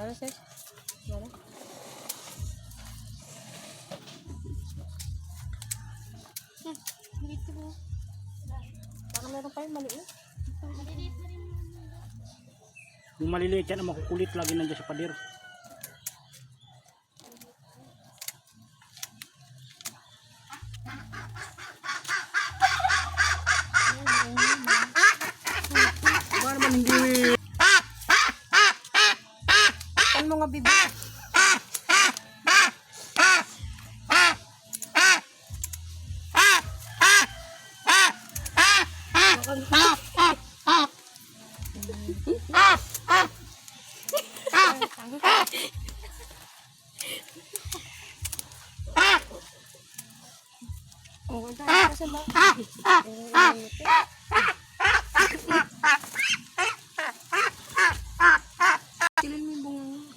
Ano sis? Ano? Dito po. Baka meron pa yung maliit. Maliliit na rin. Yung maliliit yan, ang makukulit lagi nandiyan sa pader. Baka naman hindi. Saan mo nga bibi? Oh, ang dami kasi ba? Kilin mo yung bunga niya.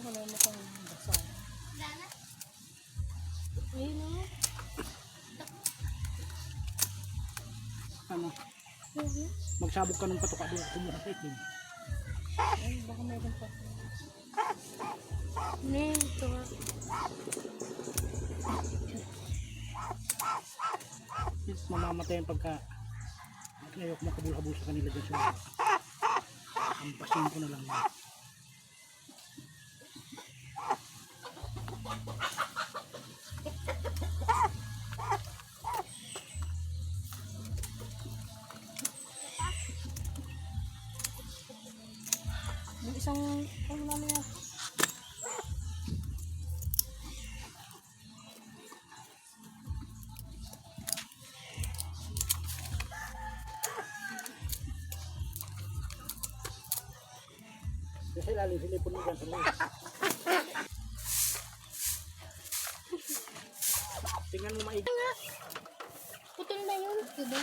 Wala mo kang basa. Ayun o. Ano? Magsabog ka ng patuka doon. Kumuha sa itim. Ay, baka meron pa. Ito. Mamamatay pagka ayok makabul-habul sa kanila dyan sa ampasin ko na lang yan. Yung isang ano namin yan. Kasi lalim silipon mo dyan sa loob. Tingnan mo maigi. Putol na yun. Diba?